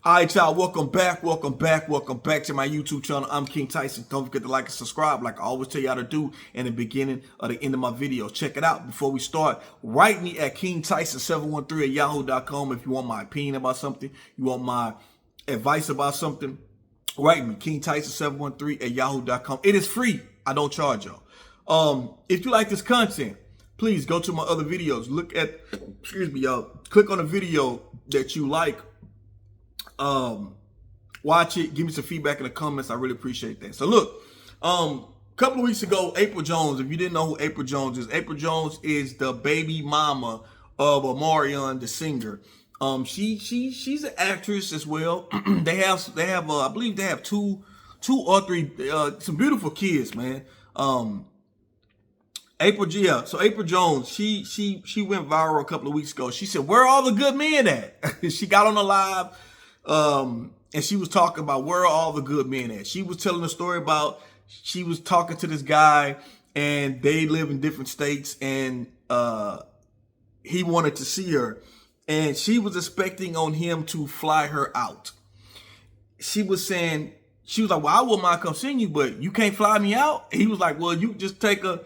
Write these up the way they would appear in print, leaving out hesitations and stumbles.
All right, y'all, welcome back to my YouTube channel. I'm King Tyson. Don't forget to like and subscribe like I always tell y'all to do in the beginning or the end of my videos. Check it out. Before we start, write me at kingtyson713@yahoo.com if you want my opinion about something, you want my advice about something. Write me, kingtyson713@yahoo.com. It is free. I don't charge y'all. If you like this content, please go to my other videos. Look at, excuse me, y'all. Click on the video that you like. Watch it, give me some feedback in the comments. I really appreciate that. So look, a couple of weeks ago, Apryl Jones, if you didn't know who Apryl Jones is the baby mama of Omarion, the singer. She's an actress as well. they have I believe they have two or three some beautiful kids, man. Apryl Jones, she went viral a couple of weeks ago. She said, "Where are all the good men at?" She got on the live. And she was talking about where are all the good men at. She was telling a story about she was talking to this guy and they live in different states, and he wanted to see her and she was expecting on him to fly her out. She was saying, she was like, "Well, I wouldn't mind come seeing you, but you can't fly me out." And he was like, "Well, you just take a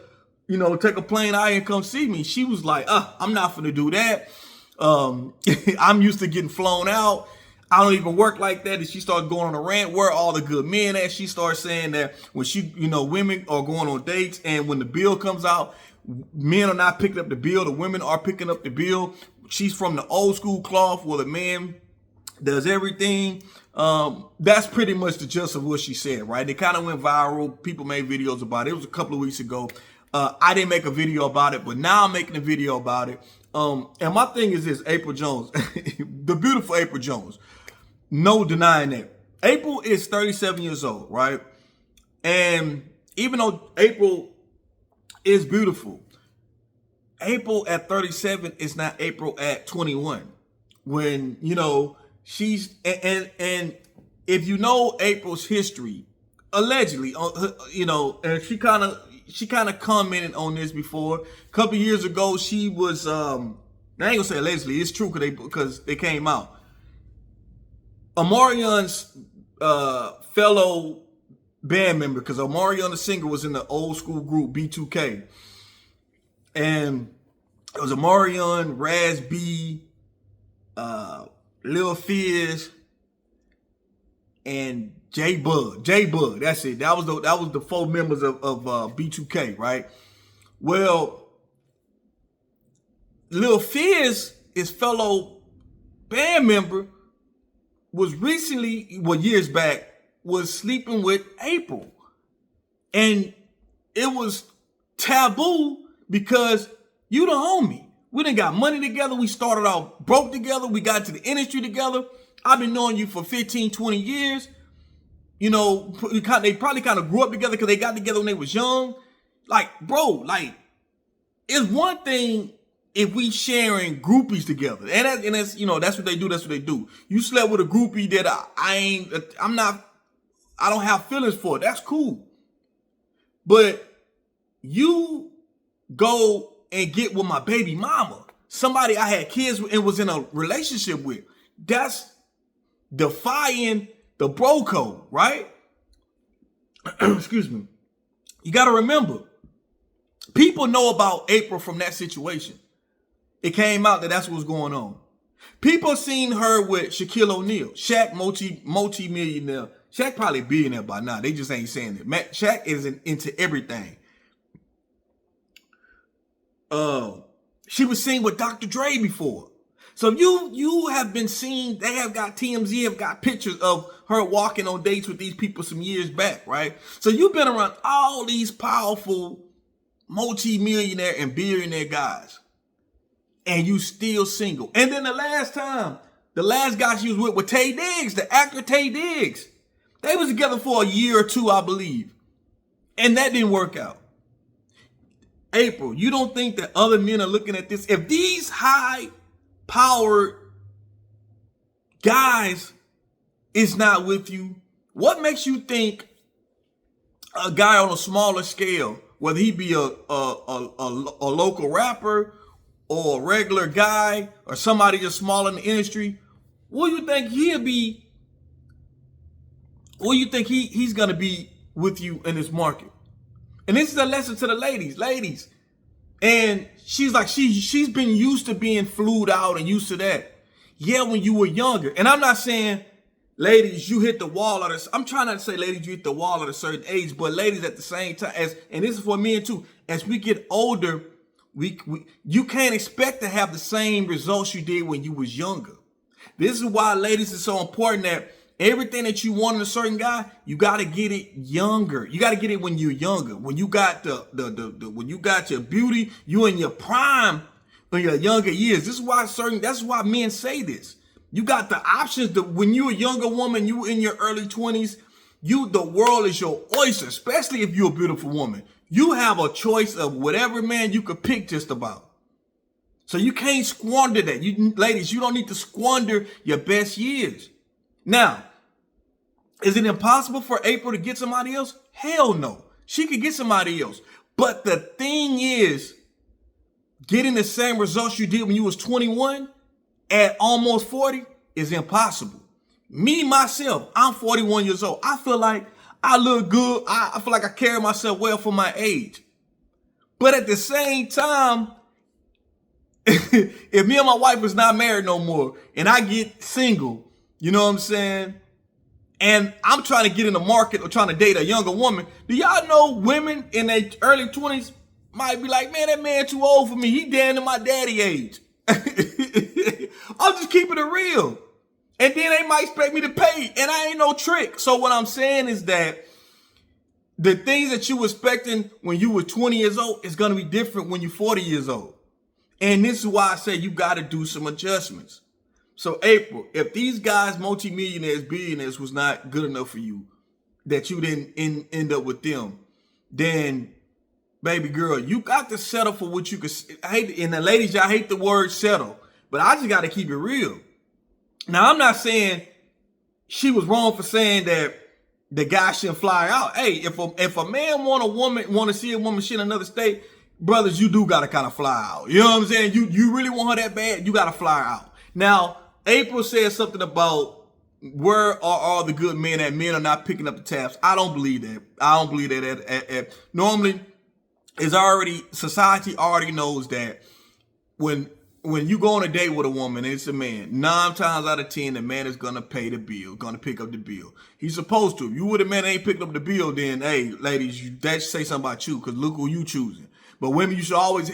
plane out and come see me." She was like, "I'm not gonna do that. I'm used to getting flown out. I don't even work like that." And she started going on a rant. Where are all the good men at? She started saying that when women are going on dates and when the bill comes out, men are not picking up the bill. The women are picking up the bill. She's from the old school cloth where the man does everything. That's pretty much the gist of what she said, right? It kind of went viral. People made videos about it. It was a couple of weeks ago. I didn't make a video about it, but now I'm making a video about it. And my thing is this, Apryl Jones, the beautiful Apryl Jones. No denying that. Apryl is 37 years old, right? And even though Apryl is beautiful, Apryl at 37 is not Apryl at 21. When, she's, and if you know Apryl's history, allegedly, and she kind of commented on this before. A couple of years ago, she was, I ain't gonna say allegedly, it's true because they came out. Omarion's fellow band member, because Omarion the singer was in the old school group B2K, and it was Omarion, Raz B, Lil Fizz, and J Bud. That's it. That was the four members of B2K, right? Well, Lil Fizz, his fellow band member, was recently, years back, was sleeping with Apryl. And it was taboo because you the homie. We done got money together. We started out broke together. We got into the industry together. I've been knowing you for 15, 20 years. They probably kind of grew up together because they got together when they was young. Like, bro, it's one thing if we sharing groupies together, and that's that's what they do. That's what they do. You slept with a groupie that I don't have feelings for. That's cool. But you go and get with my baby mama, somebody I had kids with and was in a relationship with. That's defying the bro code, right? Excuse me. You got to remember, people know about Apryl from that situation. It came out that that's what was going on. People seen her with Shaquille O'Neal. Shaq, multi-millionaire. Shaq probably a billionaire by now. They just ain't saying it. Shaq is into everything. She was seen with Dr. Dre before. So you have been seen, they have got TMZ, have got pictures of her walking on dates with these people some years back, right? So you've been around all these powerful multi-millionaire and billionaire guys, and you still single. And then the last guy she was with Taye Diggs, the actor Taye Diggs. They was together for a year or two, I believe. And that didn't work out. Apryl, you don't think that other men are looking at this? If these high-powered guys is not with you, what makes you think a guy on a smaller scale, whether he be a local rapper or a regular guy or somebody just small in the industry, what do you think he'll be What do you think he's gonna be with you in this market? And this is a lesson to the ladies. And she's like, she's been used to being flued out and used to that. Yeah, when you were younger. And I'm not saying, ladies, you hit the wall at a, I'm trying not to say ladies, you hit the wall at a certain age, but ladies at the same time, and this is for men too, as we get older, you can't expect to have the same results you did when you was younger. This is why, ladies, it's so important that everything that you want in a certain guy, you got to get it younger. You got to get it when you're younger. When you got when you got your beauty, you in your prime in your younger years. That's why men say this. You got the options. When you're a younger woman, you in your early 20s, the world is your oyster, especially if you're a beautiful woman. You have a choice of whatever man you could pick just about. So you can't squander that. Ladies, you don't need to squander your best years. Now, is it impossible for Apryl to get somebody else? Hell no. She could get somebody else. But the thing is, getting the same results you did when you was 21 at almost 40 is impossible. Me, myself, I'm 41 years old. I feel like I look good. I feel like I carry myself well for my age. But at the same time, if me and my wife is not married no more and I get single, you know what I'm saying? And I'm trying to get in the market or trying to date a younger woman. Do y'all know women in their early 20s might be like, man, that man too old for me. He down to my daddy age. I'm just keeping it real. And then they might expect me to pay. And I ain't no trick. So what I'm saying is that the things that you were expecting when you were 20 years old is going to be different when you're 40 years old. And this is why I say you got to do some adjustments. So Apryl, if these guys, multimillionaires, billionaires, was not good enough for you, that you didn't end up with them, then baby girl, you got to settle for what you could. And the ladies, y'all hate the word settle, but I just got to keep it real. Now, I'm not saying she was wrong for saying that the guy shouldn't fly out. Hey, if a man want to see a woman shit in another state, brothers, you do got to kind of fly out. You know what I'm saying? You really want her that bad, you got to fly out. Now, Apryl said something about where are all the good men that men are not picking up the tabs. I don't believe that. I don't believe that. Normally, society already knows that when you go on a date with a woman and it's a man, 9 times out of 10, the man is going to pay the bill, going to pick up the bill. He's supposed to. If you with a man that ain't picking up the bill, then, hey, ladies, that should say something about you, because look who you choosing. But women, you should always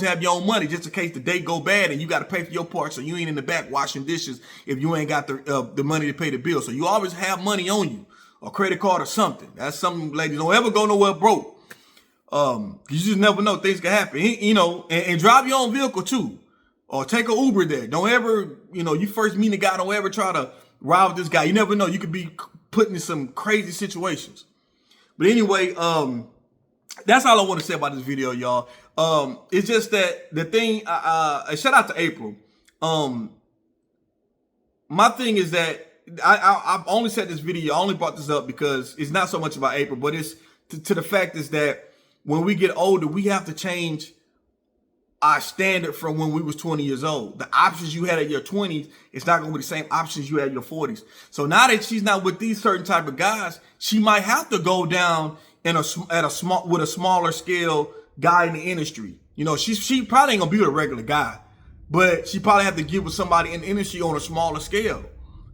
have your own money just in case the date go bad and you got to pay for your part, so you ain't in the back washing dishes if you ain't got the money to pay the bill. So you always have money on you, a credit card or something. That's something, ladies, don't ever go nowhere broke. You just never know, things can happen. You know, and drive your own vehicle too, or take an Uber there. Don't ever, you first meet a guy, don't ever try to ride with this guy. You never know, you could be put in some crazy situations. But anyway, that's all I want to say about this video, y'all. It's just that the thing, shout out to Apryl. My thing is that I've only said this video, I only brought this up because it's not so much about Apryl, but it's to the fact is that when we get older, we have to change our standard from when we was 20 years old. The options you had at your 20s, it's not going to be the same options you had at your 40s. So now that she's not with these certain type of guys, she might have to go down with a smaller scale guy in the industry. She probably ain't gonna be with a regular guy, but she probably have to get with somebody in the industry on a smaller scale.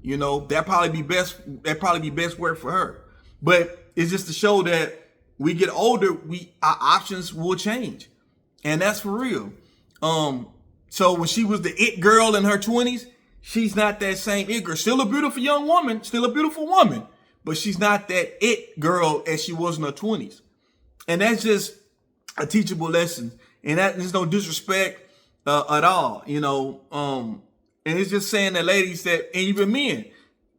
That probably be best work for her. But it's just to show that we get older, our options will change, and that's for real. So when she was the it girl in her 20s, she's not that same it girl. Still a beautiful young woman, still a beautiful woman. But she's not that it girl as she was in her 20s. And that's just a teachable lesson. And there's no disrespect at all, And it's just saying that ladies that, and even men,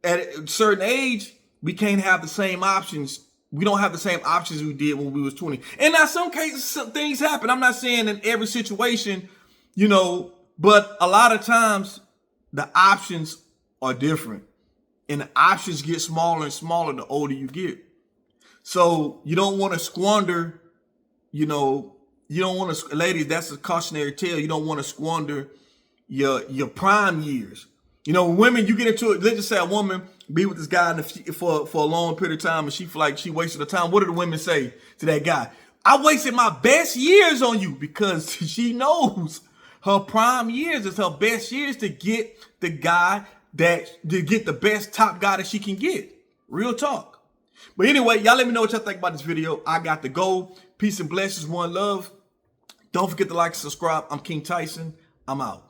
at a certain age, we can't have the same options. We don't have the same options we did when we was 20. And now some cases, some things happen. I'm not saying in every situation, but a lot of times the options are different. And the options get smaller and smaller the older you get. So you don't want to squander, ladies, that's a cautionary tale. You don't want to squander your prime years. You know, women, you get into it. Let's just say a woman be with this guy for a long period of time, and she feel like she wasted her time. What do the women say to that guy? I wasted my best years on you, because she knows her prime years is her best years to get the guy to get the best top guy that she can get. Real talk. But anyway, y'all let me know what y'all think about this video. I got to go. Peace and blessings. One love. Don't forget to like and subscribe. I'm King Tyson. I'm out.